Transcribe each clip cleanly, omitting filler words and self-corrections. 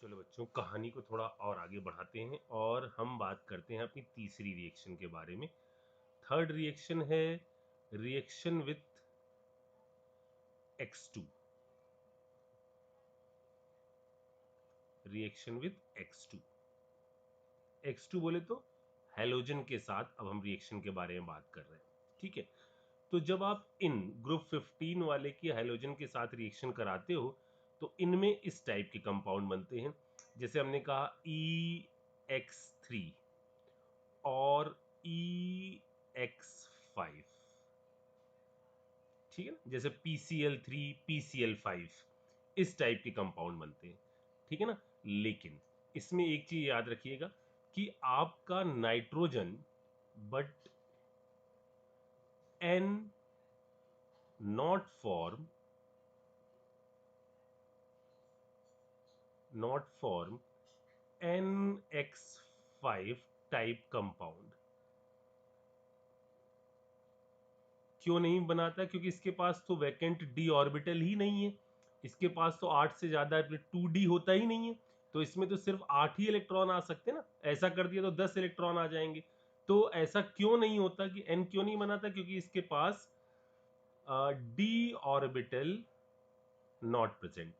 चलो बच्चों, कहानी को थोड़ा और आगे बढ़ाते हैं और हम बात करते हैं अपनी तीसरी रिएक्शन के बारे में। थर्ड रिएक्शन है reaction with X2। Reaction with X2। X2 बोले तो हैलोजन के साथ अब हम रिएक्शन के बारे में बात कर रहे हैं। ठीक है, तो जब आप इन ग्रुप 15 वाले की हैलोजन के साथ रिएक्शन कराते हो तो इनमें इस टाइप के कंपाउंड बनते हैं। जैसे हमने कहा EX3 और EX5। ठीक है ना, जैसे PCl3 PCl5 इस टाइप के कंपाउंड बनते हैं। ठीक है ना, लेकिन इसमें एक चीज याद रखिएगा कि आपका nitrogen but N not form NX5 type compound. क्यों नहीं बनाता? क्योंकि इसके पास तो वैकेंट d ऑर्बिटल ही नहीं है। इसके पास तो 8 से ज्यादा 2d होता ही नहीं है, तो इसमें तो सिर्फ 8 ही इलेक्ट्रॉन आ सकते ना। ऐसा कर दिया तो 10 इलेक्ट्रॉन आ जाएंगे। तो ऐसा क्यों नहीं होता कि n क्यों नहीं बनाता? क्योंकि इसके पास d orbital not present.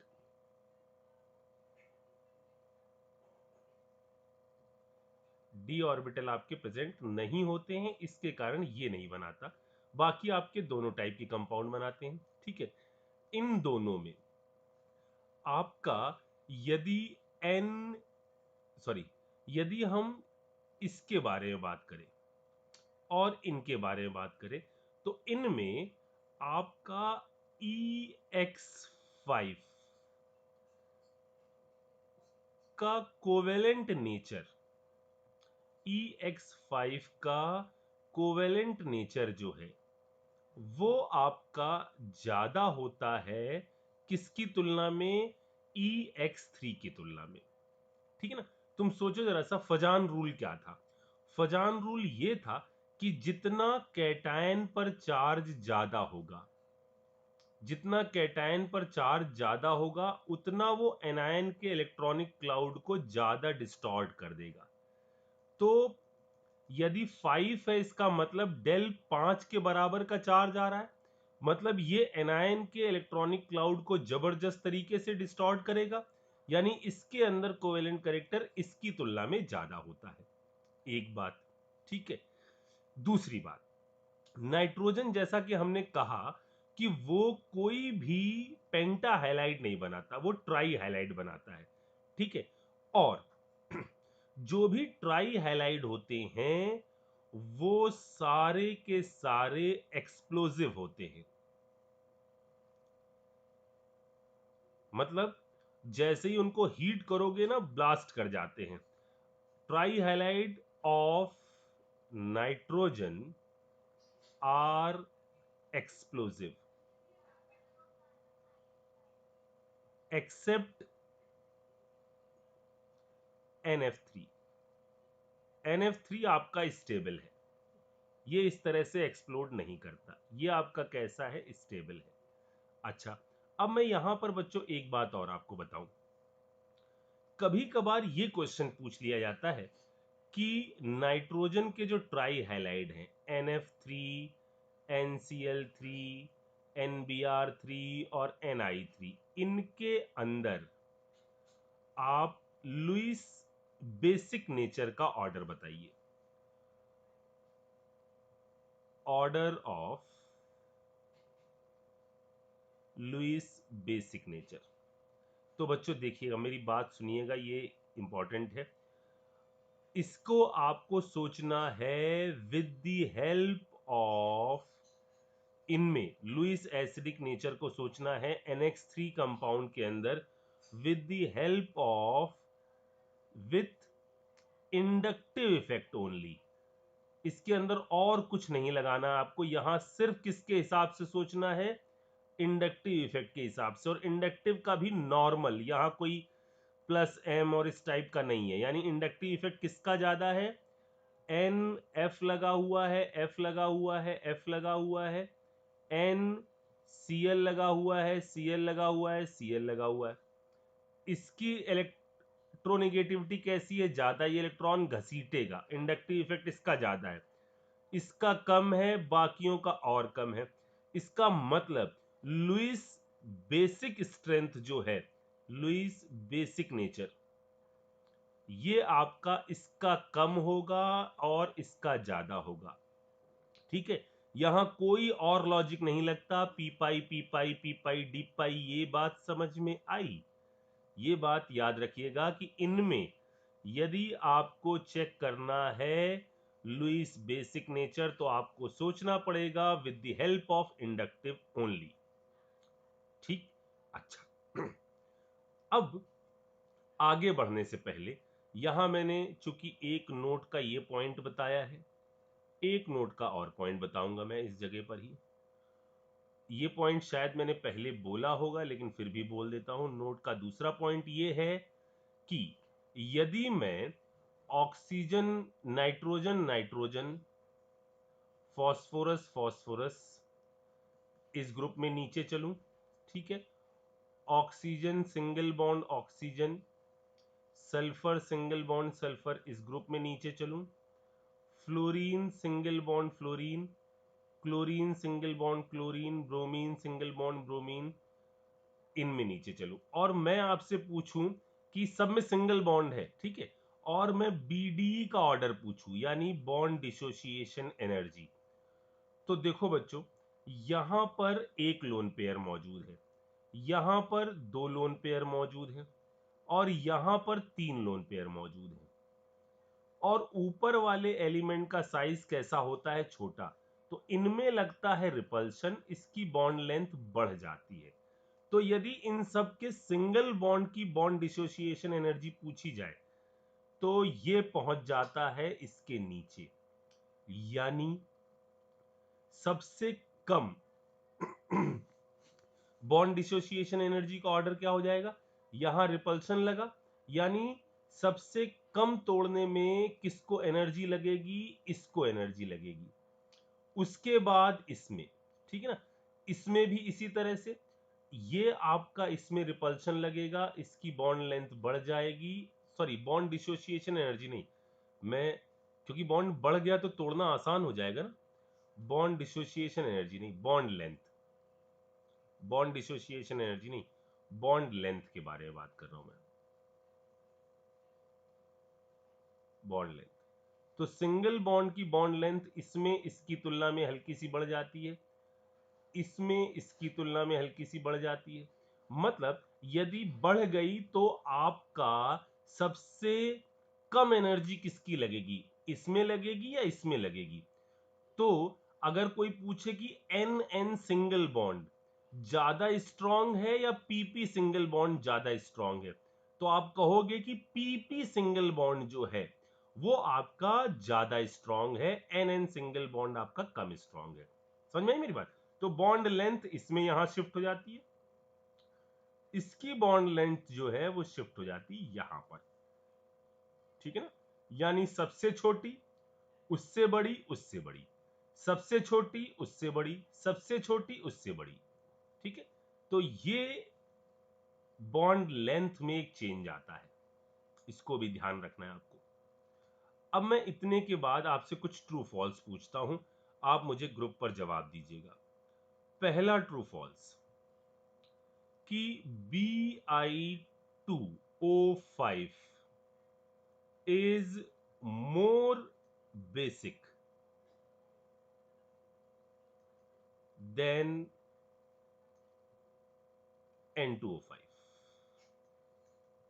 d orbital आपके प्रेजेंट नहीं होते हैं, इसके कारण ये नहीं बनाता। बाकी आपके दोनों टाइप के कंपाउंड बनाते हैं। ठीक है, इन दोनों में आपका यदि n सॉरी यदि हम इसके बारे में बात करें और इनके बारे में बात करें तो इनमें आपका EX5 का कोवेलेंट नेचर, EX5 का कोवेलेंट नेचर जो है वो आपका ज्यादा होता है किसकी तुलना में? EX3 की तुलना में। ठीक है ना, तुम सोचो जरा सा, फजान रूल क्या था? फजान रूल ये था कि जितना कैटायन पर चार्ज ज्यादा होगा, जितना कैटायन पर चार्ज ज्यादा होगा उतना वो एनायन के इलेक्ट्रॉनिक क्लाउड को ज्यादा डिस्टॉर्ट कर देगा। तो यदि 5 है, इसका मतलब डेल 5 के बराबर का चार्ज आ रहा है, मतलब ये एनायन के इलेक्ट्रॉनिक क्लाउड को जबरदस्त तरीके से डिस्टॉर्ट करेगा, यानी इसके अंदर कोवेलेंट कैरेक्टर इसकी तुलना में ज्यादा होता है। एक बात। ठीक है, दूसरी बात, नाइट्रोजन जैसा कि हमने कहा कि वो कोई भी पेंटा हैलाइड नहीं बनाता, वो ट्राई हैलाइड बनाता है। ठीक है, और जो भी ट्राई हैलाइड होते हैं वो सारे के सारे एक्सप्लोसिव होते हैं। मतलब जैसे ही उनको हीट करोगे ना, ब्लास्ट कर जाते हैं। Tri halide of nitrogen are explosive except NF3। NF3 आपका स्टेबल है, ये इस तरह से एक्सप्लोड नहीं करता, ये आपका कैसा है? स्टेबल है। अच्छा, अब मैं यहां पर बच्चों एक बात और आपको बताऊं। कभी कभार ये क्वेश्चन पूछ लिया जाता है कि नाइट्रोजन के जो ट्राई हैलाइड हैं NF3, NCl3, NBr3 और Ni3, इनके अंदर आप लुईस बेसिक नेचर का ऑर्डर बताइए। Order of Lewis basic nature. तो बच्चों देखिएगा, मेरी बात सुनिएगा, ये इंपॉर्टेंट है। इसको आपको सोचना है विद द हेल्प ऑफ, इनमें लुईस एसिडिक नेचर को सोचना है NX3 कंपाउंड के अंदर with the help of, with inductive effect only. इसके अंदर और कुछ नहीं लगाना है आपको, यहां सिर्फ किसके हिसाब से सोचना है? इंडक्टिव इफेक्ट के हिसाब से। और इंडक्टिव का भी नॉर्मल, यहां कोई प्लस M और इस टाइप का नहीं है। यानी इंडक्टिव इफेक्ट किसका ज्यादा है? N, F लगा हुआ है, F लगा हुआ है, F लगा हुआ है, N, Cl लगा हुआ है, Cl लगा हुआ है, Cl लगा हुआ है। इसकी इलेक्ट्रोनेगेटिविटी कैसी है, ज्यादा ये इलेक्ट्रॉन घसीटेगा, इंडक्टिव इफेक्ट इसका ज्यादा है, इसका कम है, बाकियों का और कम है। इसका मतलब लुईस बेसिक स्ट्रेंथ जो है, लुईस बेसिक नेचर, ये आपका इसका कम होगा और इसका ज्यादा होगा। ठीक है, यहां कोई और लॉजिक नहीं लगता, पी पाई पी पाई पी पाई डी पाई, ये बात समझ में आई। ये बात याद रखिएगा कि इनमें यदि आपको चेक करना है लुईस बेसिक नेचर, तो आपको सोचना पड़ेगा with the help of inductive only. ठीक, अच्छा। अब आगे बढ़ने से पहले यहां मैंने चूंकि एक नोट का ये पॉइंट बताया है, एक नोट का और पॉइंट बताऊंगा मैं इस जगह पर ही। ये पॉइंट शायद मैंने पहले बोला होगा, लेकिन फिर भी बोल देता हूं। नोट का दूसरा पॉइंट ये है कि यदि मैं oxygen nitrogen nitrogen phosphorus phosphorus इस ग्रुप में नीचे चलूं, ठीक है, oxygen single bond oxygen, sulphur single bond sulphur इस ग्रुप में नीचे चलूं, fluorine single bond fluorine, chlorine single bond chlorine, bromine single bond bromine, इनमें नीचे चलूं, और मैं आपसे पूछूं कि सब में सिंगल बॉन्ड है, ठीक है, और मैं बीडी का ऑर्डर पूछूं, यानी बॉन्ड डिसोसिएशन एनर्जी, तो देखो बच्चों, यहां पर एक लोन पेयर मौजूद है, यहां पर दो लोन पेयर मौजूद है, और यहां पर तीन लोन पेयर मौजूद है। और ऊपर वाले एलिमेंट का साइज कैसा होता है, छोटा, तो इनमें लगता है रिपल्शन, इसकी बॉन्ड लेंथ बढ़ जाती है। तो यदि इन सब के सिंगल बॉन्ड की बॉन्ड डिसोसिएशन एनर्जी पूछी जाए, तो ये पहुंच जाता है इसके नीचे, यानी सबसे कम बॉन्ड डिसोसिएशन एनर्जी का ऑर्डर क्या हो जाएगा, यहां रिपल्शन लगा, यानी सबसे कम तोड़ने में किसको एनर्जी लगेगी, इसको एनर्जी लगेगी। उसके बाद इसमें, ठीक है ना, इसमें भी इसी तरह से, ये आपका इसमें रिपल्शन लगेगा, इसकी बॉन्ड लेंथ बढ़ जाएगी, सॉरी बॉन्ड डिसोसिएशन एनर्जी नहीं, मैं क्योंकि बॉन्ड बढ़ गया तो तोड़ना आसान हो जाएगा ना, बॉन्ड डिसोसिएशन एनर्जी नहीं, bond length, bond dissociation energy नहीं, बॉन्ड लेंथ के बारे में बात कर रहा हूं मैं, बॉन्ड लेंथ। तो सिंगल बॉन्ड की बॉन्ड लेंथ इसमें इसकी तुलना में हल्की सी बढ़ जाती है, इसमें इसकी तुलना में हल्की सी बढ़ जाती है। मतलब यदि बढ़ गई तो आपका सबसे कम एनर्जी किसकी लगेगी, इसमें लगेगी या इसमें लगेगी। तो अगर कोई पूछे कि एन एन सिंगल बॉन्ड ज्यादा स्ट्रांग है या पीपी सिंगल बॉन्ड ज्यादा स्ट्रांग है, तो आप कहोगे कि पीपी सिंगल बॉन्ड जो है वो आपका ज्यादा स्ट्रांग है, एन एन सिंगल बॉन्ड आपका कम स्ट्रांग है। समझ में आई मेरी बात। तो बॉन्ड लेंथ इसमें यहां शिफ्ट हो जाती है, इसकी बॉन्ड लेंथ जो है वो शिफ्ट हो जाती है यहां पर, ठीक है ना, यानी सबसे छोटी, उससे बड़ी, उससे बड़ी, सबसे छोटी, उससे बड़ी, सबसे छोटी, उससे बड़ी, ठीक है। तो ये बॉन्ड लेंथ में एक चेंज आता है, इसको भी ध्यान रखना है आपको। अब मैं इतने के बाद आपसे कुछ ट्रू फॉल्स पूछता हूं, आप मुझे ग्रुप पर जवाब दीजिएगा। पहला ट्रू फॉल्स कि Bi2O5 is more basic than N2O5।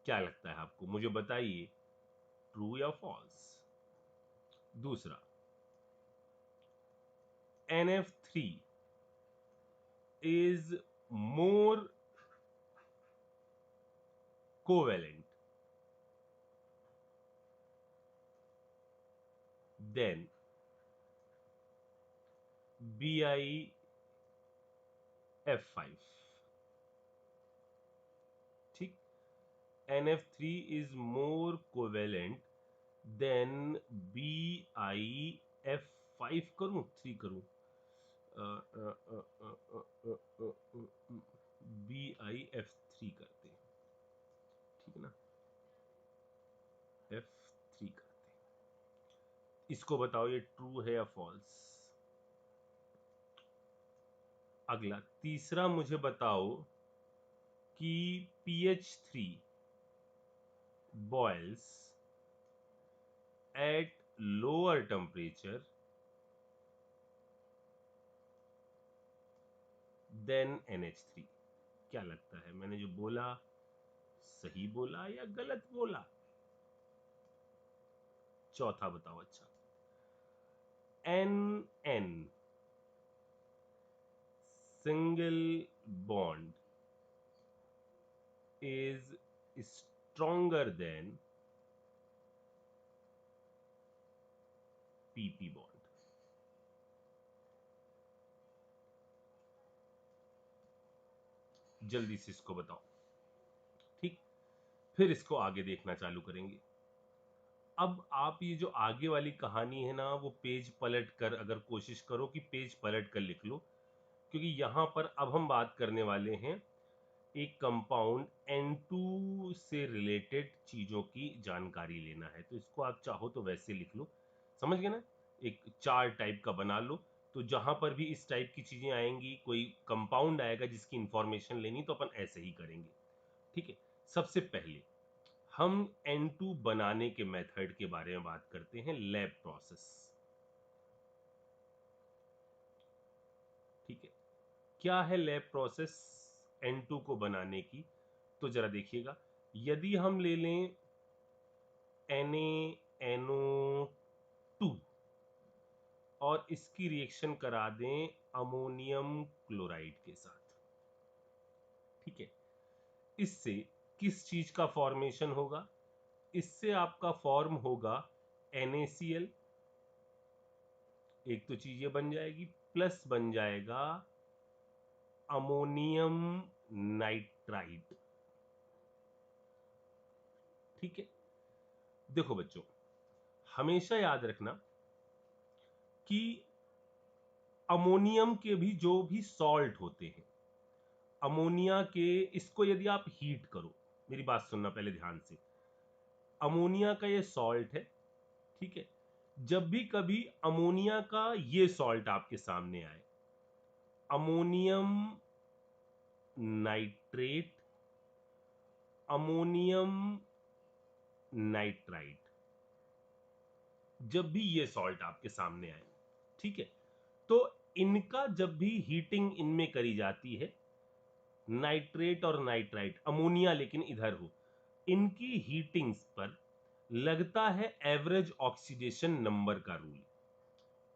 क्या लगता है आपको, मुझे बताइए, ट्रू या फॉल्स। दूसरा, NF3 is more covalent than BiF5। ठीक, NF3 is more covalent than BiF5 करूं, 3 करूं, BiF3 करते, ठीक है ना। F3 करते हैं। इसको बताओ ये ट्रू है या फॉल्स। अगला तीसरा मुझे बताओ कि PH3 boils at lower temperature than NH3। क्या लगता है मैंने जो बोला सही बोला या गलत बोला। चौथा बताओ। अच्छा, NN single bond is stronger than PP bond। जल्दी से इसको बताओ। ठीक, फिर इसको आगे देखना चालू करेंगे। अब आप ये जो आगे वाली कहानी है ना, वो पेज पलट कर अगर कोशिश करो कि पेज पलट कर लिख लो, क्योंकि यहां पर अब हम बात करने वाले हैं एक कंपाउंड N2 से रिलेटेड चीजों की जानकारी लेना है। तो इसको आप चाहो तो वैसे लिख लो, समझ गए ना, एक चार टाइप का बना लो। तो जहां पर भी इस टाइप की चीजें आएंगी, कोई कंपाउंड आएगा जिसकी इंफॉर्मेशन लेनी, तो अपन ऐसे ही करेंगे। ठीक है, सबसे पहले हम N2 बनाने के मेथड के बारे में बात करते हैं, लैब प्रोसेस। ठीक है, क्या है लैब प्रोसेस N2 को बनाने की। तो जरा देखिएगा, यदि हम ले लें NaNO2 और इसकी रिएक्शन करा दें अमोनियम क्लोराइड के साथ, ठीक है, इससे किस चीज का फॉर्मेशन होगा। इससे आपका फॉर्म होगा NaCl, एक तो चीज ये बन जाएगी, प्लस बन जाएगा अमोनियम नाइट्राइट। ठीक है, देखो बच्चों, हमेशा याद रखना कि अमोनियम के भी जो भी सॉल्ट होते हैं, अमोनिया के, इसको यदि आप हीट करो, मेरी बात सुनना पहले ध्यान से, अमोनिया का ये सॉल्ट है, ठीक है, जब भी कभी अमोनिया का ये सॉल्ट आपके सामने आए, अमोनियम नाइट्रेट, अमोनियम नाइट्राइट, जब भी ये सॉल्ट आपके सामने आए, ठीक है, तो इनका जब भी हीटिंग इनमें करी जाती है, नाइट्रेट और नाइट्राइट, अमोनिया लेकिन इधर हो, इनकी हीटिंग्स पर लगता है एवरेज ऑक्सीडेशन नंबर का रूल।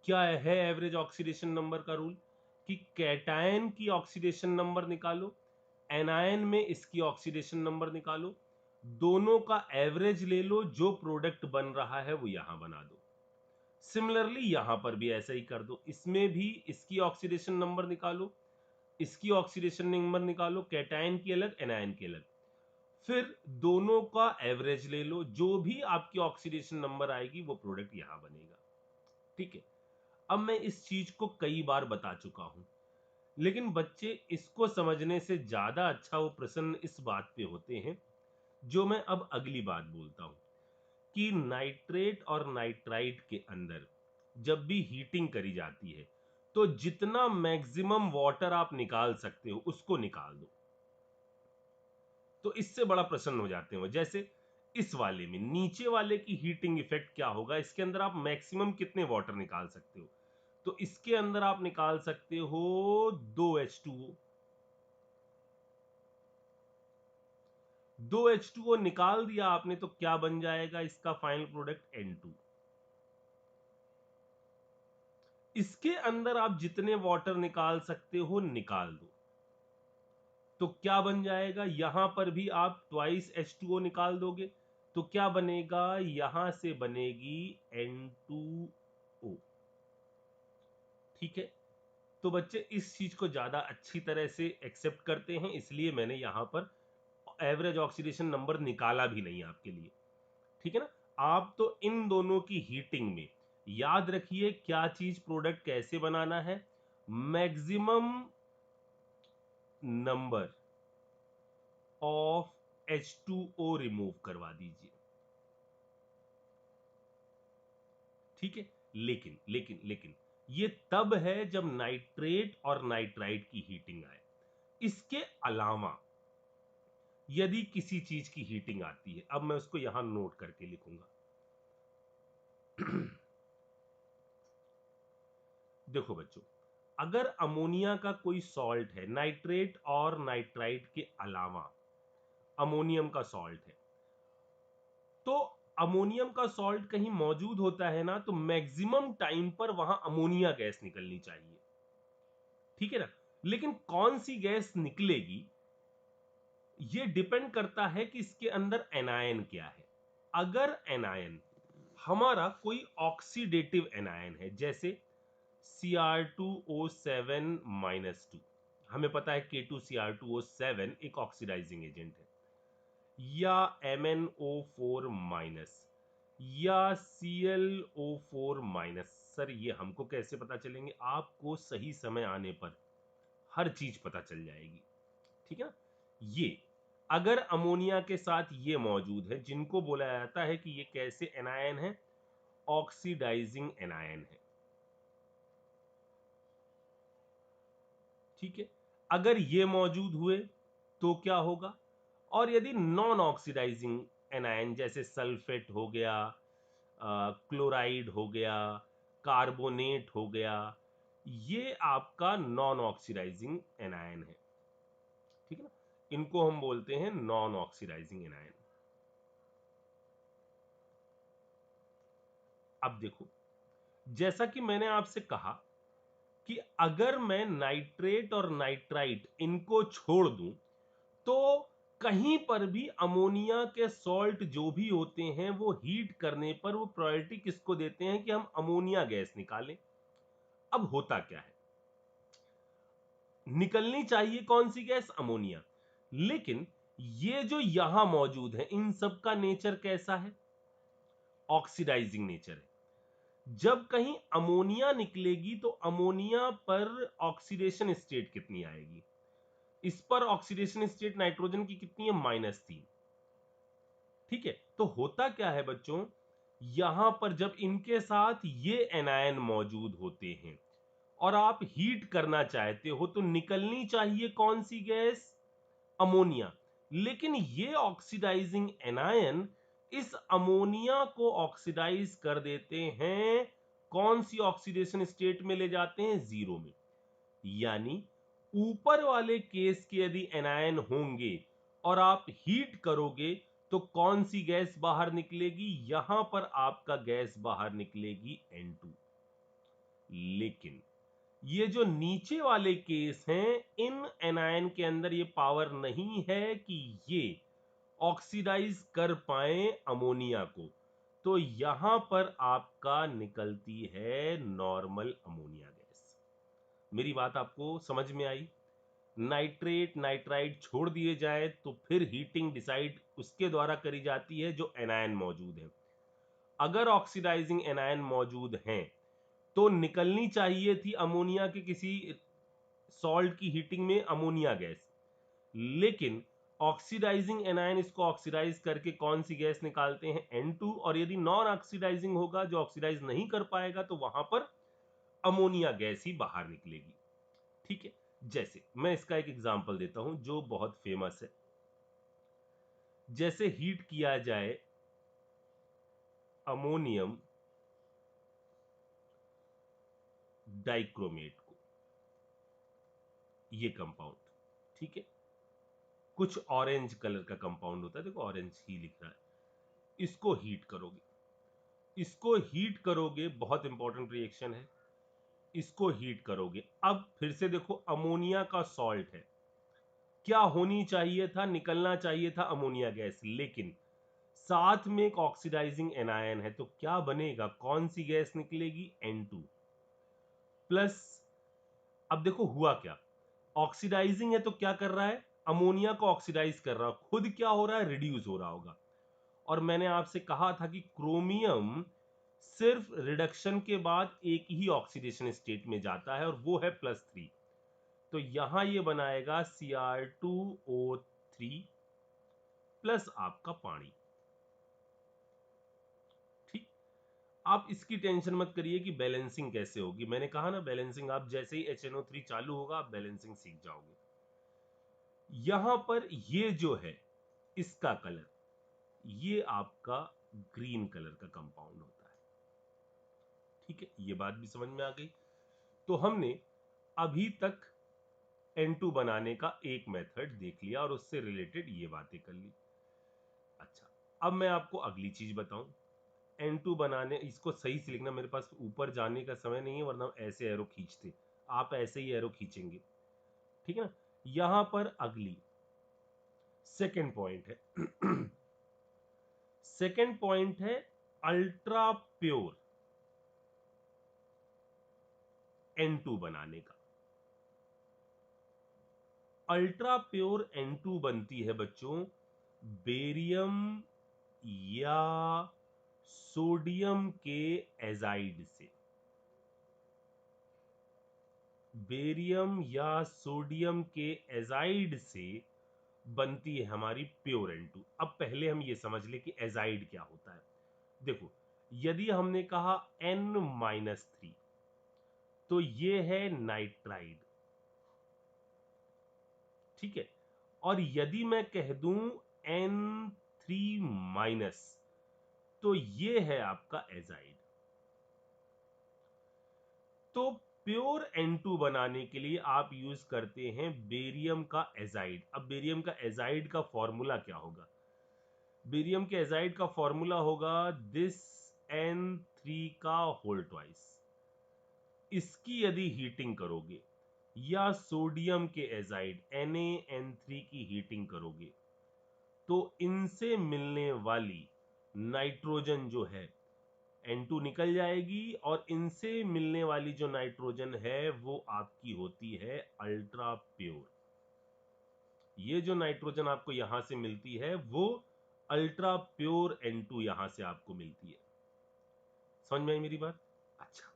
क्या है एवरेज ऑक्सीडेशन नंबर का रूल? कि कैटायन की ऑक्सीडेशन नंबर निकालो, एनायन में इसकी ऑक्सीडेशन नंबर निकालो, दोनों का एवरेज ले लो, जो प्रोडक्ट बन रहा है वो यहां बना दो। सिमिलरली यहां पर भी ऐसा ही कर दो, इसमें भी इसकी ऑक्सीडेशन नंबर निकालो, इसकी ऑक्सीडेशन नंबर निकालो, कैटायन की अलग एनायन की अलग, फिर दोनों का एवरेज ले लो, जो भी आपकी ऑक्सीडेशन नंबर आएगी वो प्रोडक्ट यहां बनेगा। ठीक है, अब मैं इस चीज को कई बार बता चुका हूं, लेकिन बच्चे इसको समझने से ज्यादा अच्छा वो प्रसन्न इस बात पे होते हैं जो मैं अब अगली बात बोलता हूं, कि नाइट्रेट और नाइट्राइट के अंदर जब भी हीटिंग करी जाती है, तो जितना मैक्सिमम वाटर आप निकाल सकते हो उसको निकाल दो। तो इससे बड़ा प्रसन्न हो जाते हैं वो। जैसे इस वाले में, नीचे वाले की हीटिंग इफेक्ट क्या होगा, इसके अंदर आप मैक्सिमम कितने वाटर निकाल सकते हो, तो इसके अंदर आप निकाल सकते हो 2H2O। 2H2O निकाल दिया आपने तो क्या बन जाएगा इसका फाइनल प्रोडक्ट N2। इसके अंदर आप जितने वाटर निकाल सकते हो निकाल दो, तो क्या बन जाएगा, यहां पर भी आप ट्वाइस H2O निकाल दोगे, तो क्या बनेगा, यहां से बनेगी N2O। ठीक है, तो बच्चे इस चीज को ज्यादा अच्छी तरह से एक्सेप्ट करते हैं, इसलिए मैंने यहां पर एवरेज ऑक्सीडेशन नंबर निकाला भी नहीं आपके लिए। ठीक है ना, आप तो इन दोनों की हीटिंग में याद रखिए क्या चीज, प्रोडक्ट कैसे बनाना है, maximum number of H2O remove करवा दीजिए। ठीक है। लेकिन लेकिन लेकिन ये तब है जब नाइट्रेट और नाइट्राइट की हीटिंग आए। इसके अलावा यदि किसी चीज की हीटिंग आती है, अब मैं उसको यहां नोट करके लिखूंगा। देखो बच्चों, अगर अमोनिया का कोई सॉल्ट है, नाइट्रेट और नाइट्राइट के अलावा अमोनियम का सॉल्ट है, तो अमोनियम का सॉल्ट कहीं मौजूद होता है ना, तो मैक्सिमम टाइम पर वहां अमोनिया गैस निकलनी चाहिए, ठीक है ना। लेकिन कौन सी गैस निकलेगी ये डिपेंड करता है कि इसके अंदर एनायन क्या है। अगर एनायन हमारा कोई ऑक्सीडेटिव एनायन है, जैसे Cr2O7-2, हमें पता है K2Cr2O7 एक ऑक्सीडाइजिंग एजेंट है, या MnO4- या ClO4-। सर ये हमको कैसे पता चलेंगे? आपको सही समय आने पर हर चीज पता चल जाएगी, ठीक है ना। ये अगर अमोनिया के साथ ये मौजूद है, जिनको बोला जाता है कि ये कैसे एनायन है, ऑक्सीडाइजिंग एनायन है, ठीक है। अगर ये मौजूद हुए तो क्या होगा? और यदि नॉन ऑक्सीडाइजिंग एनायन जैसे सल्फेट हो गया, क्लोराइड हो गया, कार्बोनेट हो गया, ये आपका नॉन ऑक्सीडाइजिंग एनायन है, ठीक है ना। इनको हम बोलते हैं नॉन ऑक्सीडाइजिंग एनायन। अब देखो, जैसा कि मैंने आपसे कहा कि अगर मैं नाइट्रेट और नाइट्राइट इनको छोड़ दूं, तो कहीं पर भी अमोनिया के सॉल्ट जो भी होते हैं वो हीट करने पर वो प्रायोरिटी किसको देते हैं कि हम अमोनिया गैस निकालें। अब होता क्या है, निकलनी चाहिए कौन सी गैस? अमोनिया। लेकिन ये जो यहां मौजूद है, इन सब का नेचर कैसा है? ऑक्सीडाइजिंग नेचर है। जब कहीं अमोनिया निकलेगी तो अमोनिया पर ऑक्सीडेशन स्टेट कितनी आएगी? इस पर ऑक्सीडेशन स्टेट नाइट्रोजन की कितनी है? -3, ठीक है। तो होता क्या है बच्चों, यहां पर जब इनके साथ ये एनायन मौजूद होते हैं और आप हीट करना चाहते हो, तो निकलनी चाहिए कौन सी गैस? अमोनिया। लेकिन ये ऑक्सीडाइजिंग एनायन इस अमोनिया को ऑक्सीडाइज कर देते हैं, कौन सी ऑक्सीडेशन स्टेट में ले जाते हैं? 0 में। यानी ऊपर वाले केस के यदि एनायन होंगे और आप हीट करोगे तो कौन सी गैस बाहर निकलेगी? यहां पर आपका गैस बाहर निकलेगी N2। लेकिन ये जो नीचे वाले केस हैं, इन एनायन के अंदर ये पावर नहीं है कि ये ऑक्सीडाइज कर पाए अमोनिया को, तो यहां पर आपका निकलती है नॉर्मल अमोनिया गैस। मेरी बात आपको समझ में आई? नाइट्रेट नाइट्राइट छोड़ दिए जाए तो फिर हीटिंग डिसाइड उसके द्वारा करी जाती है जो एनायन मौजूद है। अगर ऑक्सीडाइजिंग एनायन मौजूद हैं तो निकलनी चाहिए थी अमोनिया के किसी सॉल्ट की हीटिंग में अमोनिया गैस। लेकिन ऑक्सीडाइजिंग एनायन इसको ऑक्सीडाइज करके कौन सी गैस निकालते हैं? N2। और यदि नॉन ऑक्सीडाइजिंग होगा, जो ऑक्सीडाइज नहीं कर पाएगा, तो वहां पर अमोनिया गैस ही बाहर निकलेगी, ठीक है। जैसे मैं इसका एक एग्जांपल देता हूं जो बहुत फेमस है। जैसे हीट किया जाए अमोनियम डाइक्रोमेट को, ये कंपाउंड, ठीक है, कुछ ऑरेंज कलर का कंपाउंड होता है, देखो ऑरेंज ही लिख रहा है। इसको हीट करोगे, इसको हीट करोगे, बहुत इंपॉर्टेंट रिएक्शन है। इसको हीट करोगे, अब फिर से देखो अमोनिया का सॉल्ट है, क्या होनी चाहिए था? निकलना चाहिए था अमोनिया गैस। लेकिन साथ में एक ऑक्सीडाइजिंग एनायन है, तो क्या बनेगा? कौन सी गैस निकलेगी? N2 plus. अब देखो हुआ क्या, ऑक्सीडाइजिंग है तो क्या कर रहा है? अमोनिया को ऑक्सीडाइज कर रहा है, खुद क्या हो रहा है? रिड्यूस हो रहा होगा। और मैंने आपसे कहा था कि क्रोमियम सिर्फ रिडक्शन के बाद एक ही ऑक्सीडेशन स्टेट में जाता है और वो है +3। तो यहां ये बनाएगा Cr2O3 प्लस आपका पानी, ठीक। आप इसकी टेंशन मत करिए कि बैलेंसिंग कैसे होगी। मैंने कहा ना बैलेंसिंग, आप जैसे ही HNO3 चालू होगा आप बैलेंसिंग सीख जाओगे। यहां पर ये जो है इसका कलर, ये आपका ग्रीन कलर का कंपाउंड होता है। ठीक है, ये बात भी समझ में आ गई। तो हमने अभी तक N2 बनाने का एक मेथड देख लिया और उससे रिलेटेड ये बातें कर ली। अच्छा, अब मैं आपको अगली चीज बताऊं। N2 बनाने, इसको सही से लिखना, मेरे पास ऊपर जाने का समय नहीं है वरना हम ऐसे एरो खींचते, आप ऐसे ही एरो खींचेंगे। ठीक है ना। यहां पर अगली सेकेंड पॉइंट है सेकेंड पॉइंट है अल्ट्रा प्योर N2 बनाने का। अल्ट्रा प्योर N2 बनती है बच्चों बेरियम या सोडियम के एजाइड से। बेरियम या सोडियम के एजाइड से बनती है हमारी प्योर N2। अब पहले हम ये समझ ले कि एजाइड क्या होता है। देखो, यदि हमने कहा N-3 तो ये है नाइट्राइड। ठीक है, और यदि मैं कह दूं N3- तो ये है आपका एजाइड। तो प्योर N2 बनाने के लिए आप यूज करते हैं बेरियम का एजाइड। अब बेरियम का एजाइड का फॉर्मूला क्या होगा? बेरियम के एजाइड का फॉर्मूला होगा दिस N3 का होल ट्वाइस। इसकी यदि हीटिंग करोगे या सोडियम के एजाइड NaN3 की हीटिंग करोगे तो इनसे मिलने वाली नाइट्रोजन जो है N2 निकल जाएगी और इनसे मिलने वाली जो नाइट्रोजन है वो आपकी होती है अल्ट्रा प्योर। ये जो नाइट्रोजन आपको यहां से मिलती है वो अल्ट्रा प्योर N2 यहां से आपको मिलती है। समझ में आई मेरी बात? अच्छा,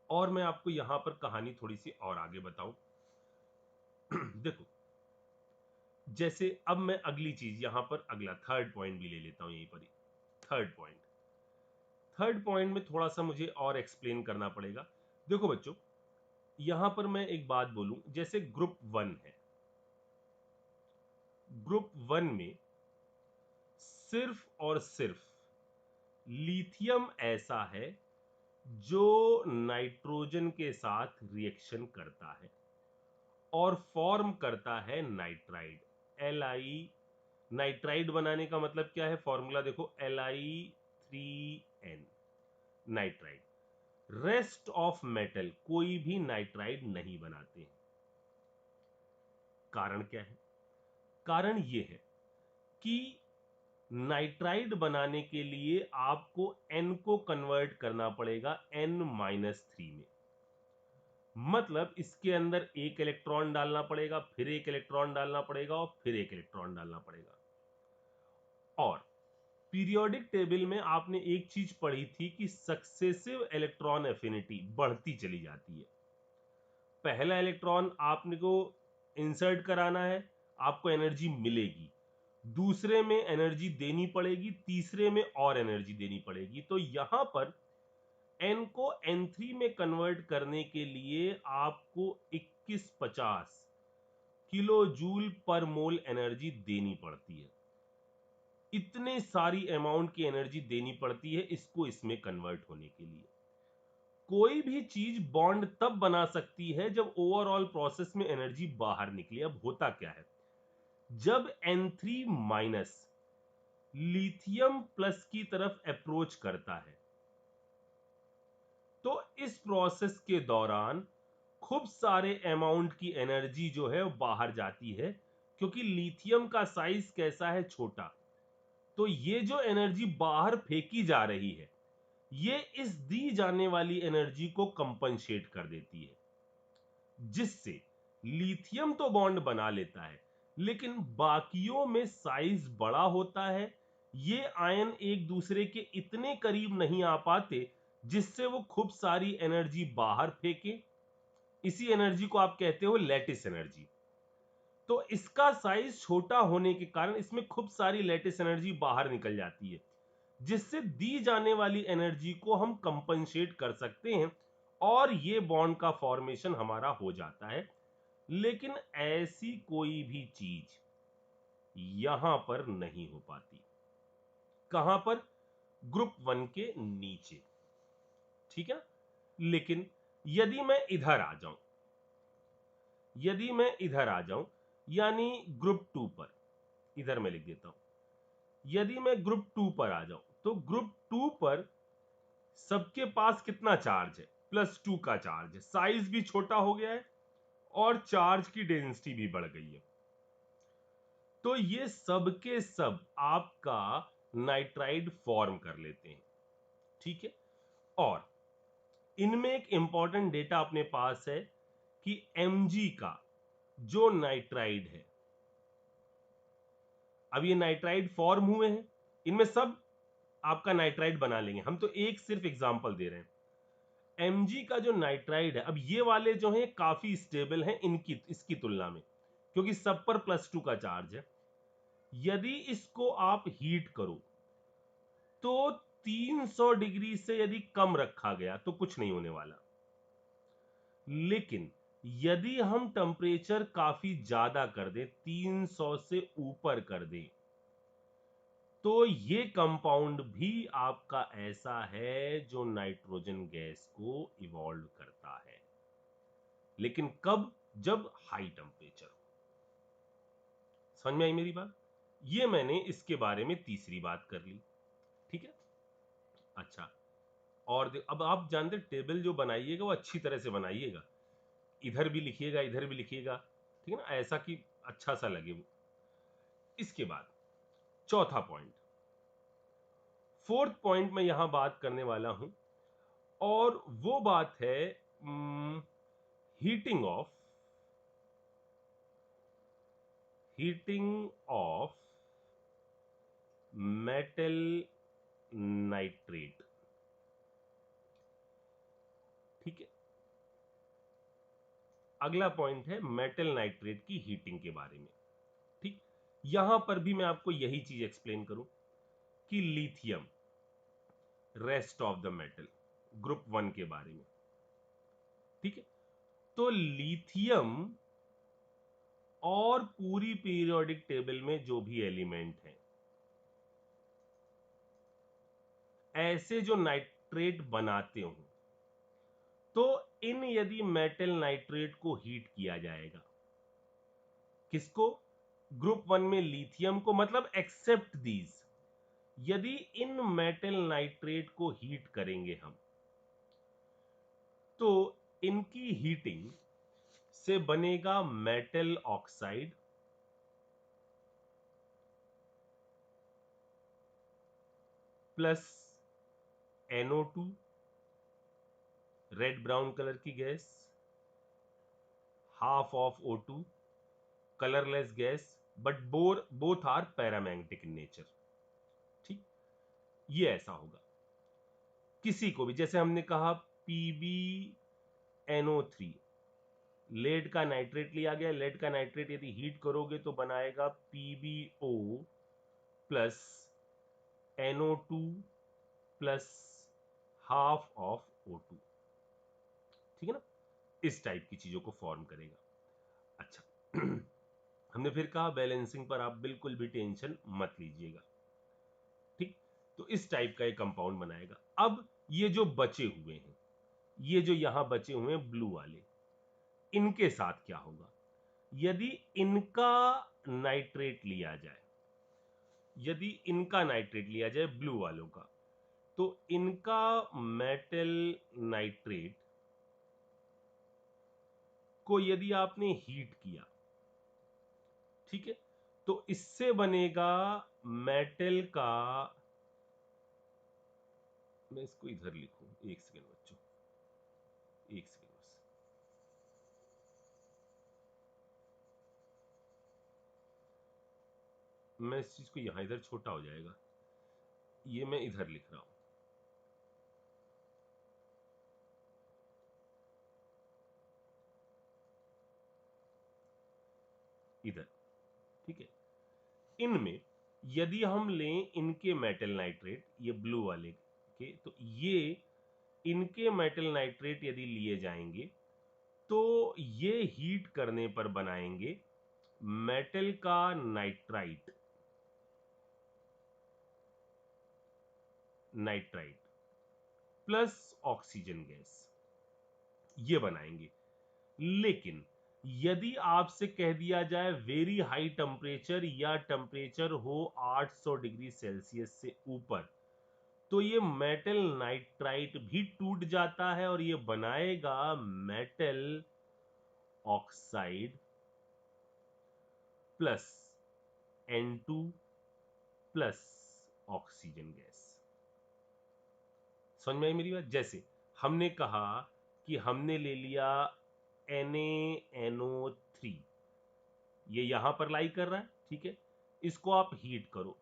और मैं आपको यहां पर कहानी थोड़ी सी और आगे बताऊं। देखो, जैसे अब मैं अगली चीज यहां पर अगला थर्ड पॉइंट भी ले लेता हूं यहीं पर ही। थर्ड पॉइंट में थोड़ा सा मुझे और एक्सप्लेन करना पड़ेगा। देखो बच्चों, यहां पर मैं एक बात बोलूं, जैसे ग्रुप 1 है, ग्रुप 1 में सिर्फ और सिर्फ लिथियम ऐसा है जो नाइट्रोजन के साथ रिएक्शन करता है और फॉर्म करता है नाइट्राइड। Li, नाइट्राइड बनाने का मतलब क्या है? फॉर्मूला देखो, Li3n, nitride. Rest of metal कोई भी नाइट्राइड नहीं बनाते हैं। कारण क्या है? कारण यह है कि नाइट्राइड बनाने के लिए आपको N को कन्वर्ट करना पड़ेगा N-3 में। मतलब इसके अंदर एक इलेक्ट्रॉन डालना पड़ेगा, फिर एक इलेक्ट्रॉन डालना पड़ेगा और फिर एक इलेक्ट्रॉन डालना पड़ेगा। और पीरियोडिक टेबल में आपने एक चीज पढ़ी थी कि सक्सेसिव इलेक्ट्रॉन एफिनिटी बढ़ती चली जाती है। पहला इलेक्ट्रॉन आपने को इंसर्ट कराना है, आपको एनर्जी मिलेगी, दूसरे में एनर्जी देनी पड़ेगी, तीसरे में और एनर्जी देनी पड़ेगी। तो यहां पर N को N3 में कन्वर्ट करने के लिए आपको 2150 किलो जूल पर मोल एनर्जी देनी पड़ती है। इतने सारी अमाउंट की एनर्जी देनी पड़ती है इसको इसमें कन्वर्ट होने के लिए। कोई भी चीज बॉन्ड तब बना सकती है जब ओवरऑल प्रोसेस में एनर्जी बाहर निकले। अब होता क्या है, जब N3- लिथियम प्लस की तरफ अप्रोच करता है तो इस प्रोसेस के दौरान खूब सारे अमाउंट की एनर्जी जो है वो बाहर जाती है, क्योंकि लिथियम का साइज कैसा है? छोटा। तो ये जो एनर्जी बाहर फेंकी जा रही है ये इस दी जाने वाली एनर्जी को कंपनसेट कर देती है, जिससे लिथियम तो बॉन्ड बना लेता है लेकिन बाकियों में साइज बड़ा होता है। ये आयन एक दूसरे के इतने करीब नहीं आ पाते जिससे वो खूब सारी एनर्जी बाहर फेंके। इसी एनर्जी को आप कहते हो लैटिस एनर्जी। तो इसका साइज छोटा होने के कारण इसमें खूब सारी लैटिस एनर्जी बाहर निकल जाती है, जिससे दी जाने वाली एनर्जी को हम कंपनसेट कर सकते हैं और ये बॉन्ड का फॉर्मेशन हमारा हो जाता है। लेकिन ऐसी कोई भी चीज यहां पर नहीं हो पाती। कहां पर? ग्रुप वन के नीचे। ठीक है। लेकिन यदि मैं इधर आ जाऊं, यदि मैं इधर आ जाऊं यानी ग्रुप टू पर, इधर मैं लिख देता हूं, यदि मैं ग्रुप टू पर आ जाऊं तो ग्रुप टू पर सबके पास कितना चार्ज है? +2 का चार्ज है। साइज भी छोटा हो गया है और चार्ज की डेंसिटी भी बढ़ गई है। तो ये सब के सब आपका नाइट्राइड फॉर्म कर लेते हैं। ठीक है। और इनमें एक इंपॉर्टेंट डेटा अपने पास है कि Mg का जो नाइट्राइड है, अब ये नाइट्राइड फॉर्म हुए हैं, इनमें सब आपका नाइट्राइड बना लेंगे हम, तो एक सिर्फ एग्जांपल दे रहे हैं। Mg का जो नाइट्राइड है, अब ये वाले जो हैं काफी स्टेबल हैं इसकी तुलना में, क्योंकि सब पर +2 का चार्ज है। यदि इसको आप हीट करो तो 300 डिग्री से यदि कम रखा गया तो कुछ नहीं होने वाला। लेकिन यदि हम टेम्परेचर काफी ज्यादा कर दें, 300 से ऊपर कर दें, तो ये कंपाउंड भी आपका ऐसा है जो नाइट्रोजन गैस को इवॉल्व करता है। लेकिन कब? जब हाई टेम्परेचर हो। समझ में आई मेरी बात? ये मैंने इसके बारे में तीसरी बात कर ली। ठीक है। अच्छा, और अब आप जानते टेबल जो बनाइएगा वो अच्छी तरह से बनाइएगा, इधर भी लिखिएगा इधर भी लिखिएगा, ठीक है ना, ऐसा कि अच्छा सा लगे वो। इसके बाद चौथा पॉइंट, फोर्थ पॉइंट मैं यहां बात करने वाला हूं, और वो बात है हीटिंग ऑफ मेटल नाइट्रेट। ठीक है। अगला पॉइंट है मेटल नाइट्रेट की हीटिंग के बारे में। ठीक। यहां पर भी मैं आपको यही चीज एक्सप्लेन करूं कि lithium, rest of the metal, group one के बारे में। ठीक है। तो लिथियम और पूरी पीरियोडिक टेबल में जो भी एलिमेंट हैं, ऐसे जो नाइट्रेट बनाते हो, तो इन यदि मेटल नाइट्रेट को हीट किया जाएगा, किसको? ग्रुप वन में लिथियम को, मतलब एक्सेप्ट दीज, यदि इन मेटल नाइट्रेट को हीट करेंगे हम, तो इनकी हीटिंग से बनेगा metal oxide plus NO2, red brown colour की gas, half of O2, colourless gas, but both are paramagnetic in nature. ठीक। ये ऐसा होगा। किसी को भी, जैसे हमने कहा PbNO3, लेड का नाइट्रेट लिया गया, लेड का नाइट्रेट यदि हीट करोगे तो बनाएगा PbO plus NO2 plus half of O2। ठीक है ना, इस टाइप की चीजों को फॉर्म करेगा। अच्छा, हमने फिर कहा बैलेंसिंग पर आप बिल्कुल भी टेंशन मत लीजिएगा। ठीक। तो इस टाइप का एक कंपाउंड बनाएगा। अब ये जो बचे हुए हैं, ये जो यहां बचे हुए हैं ब्लू वाले, इनके साथ क्या होगा? यदि इनका नाइट्रेट लिया जाए, यदि इनका नाइट्रेट लिया जाए ब्लू वालों का, तो इनका मेटल नाइट्रेट को यदि आपने हीट किया, ठीक है, तो इससे बनेगा मेटल का, मैं इसको इधर लिखूं, एक सेकेंड बच्चों, एक सेकेंड बस। मैं इस चीज को यहां, इधर छोटा हो जाएगा, ये मैं इधर लिख रहा हूं, इधर। ठीक है। इनमें यदि हम लें इनके मेटल नाइट्रेट, ये ब्लू वाले के, तो ये इनके मेटल नाइट्रेट यदि लिए जाएंगे तो ये हीट करने पर बनाएंगे मेटल का nitrite, nitrite plus oxygen gas, ये बनाएंगे। लेकिन यदि आपसे कह दिया जाए वेरी हाई टेम्परेचर या टेम्परेचर हो 800 डिग्री सेल्सियस से ऊपर, तो ये मेटल नाइट्राइट भी टूट जाता है और ये बनाएगा metal oxide plus N2 plus oxygen gas. समझ में आई मेरी बात? जैसे हमने कहा कि हमने ले लिया NaNO3, ये यहां पर लाई कर रहा है, ठीक है, इसको आप हीट करो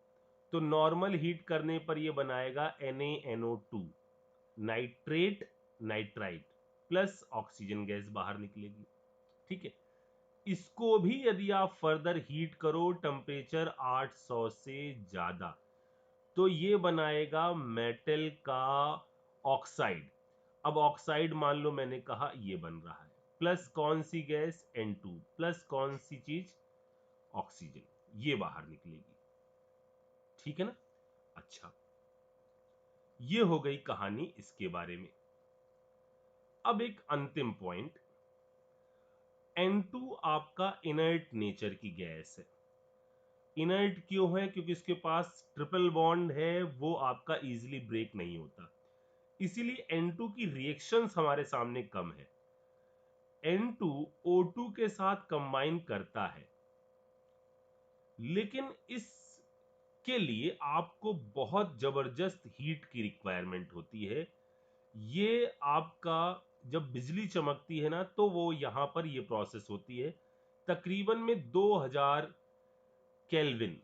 तो नॉर्मल हीट करने पर ये बनाएगा NaNO2, nitrate nitrite plus oxygen gas बाहर निकलेगी, ठीक है। इसको भी यदि आप फर्दर हीट करो टेम्परेचर 800 से ज्यादा, तो ये बनाएगा मेटल का ऑक्साइड। अब ऑक्साइड मान लो मैंने कहा ये बन रहा है, प्लस कौन सी गैस? N2 प्लस कौन सी चीज? ऑक्सीजन, ये बाहर निकलेगी, ठीक है ना। अच्छा, ये हो गई कहानी इसके बारे में। अब एक अंतिम पॉइंट, N2 आपका इनर्ट नेचर की गैस है। इनर्ट क्यों है? क्योंकि इसके पास ट्रिपल बॉन्ड है, वो आपका इजीली ब्रेक नहीं होता, इसीलिए N2 की रिएक्शंस हमारे सामने कम है। N2 O2 के साथ कंबाइन करता है, लेकिन इसके लिए आपको बहुत जबरदस्त हीट की रिक्वायरमेंट होती है। ये आपका जब बिजली चमकती है ना, तो वो यहां पर ये प्रोसेस होती है तकरीबन में 2000 केल्विन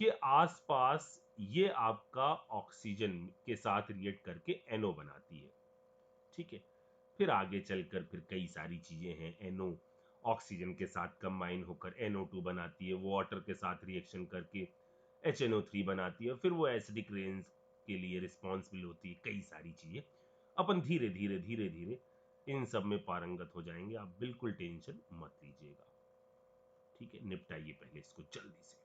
के आसपास, ये आपका ऑक्सीजन के साथ रिएक्ट करके NO बनाती है, ठीक है। फिर आगे चलकर फिर कई सारी चीजें हैं, NO ऑक्सीजन के साथ कंबाइन होकर NO2 बनाती है, वाटर के साथ रिएक्शन करके HNO3 बनाती है, फिर वो एसिडिक रेंज के लिए रिस्पॉन्सिबल होती है, कई सारी चीजें। अपन धीरे धीरे धीरे धीरे इन सब में पारंगत हो जाएंगे, आप बिल्कुल टेंशन मत लीजिएगा, ठीक है। निपटाइए पहले इसको जल्दी से।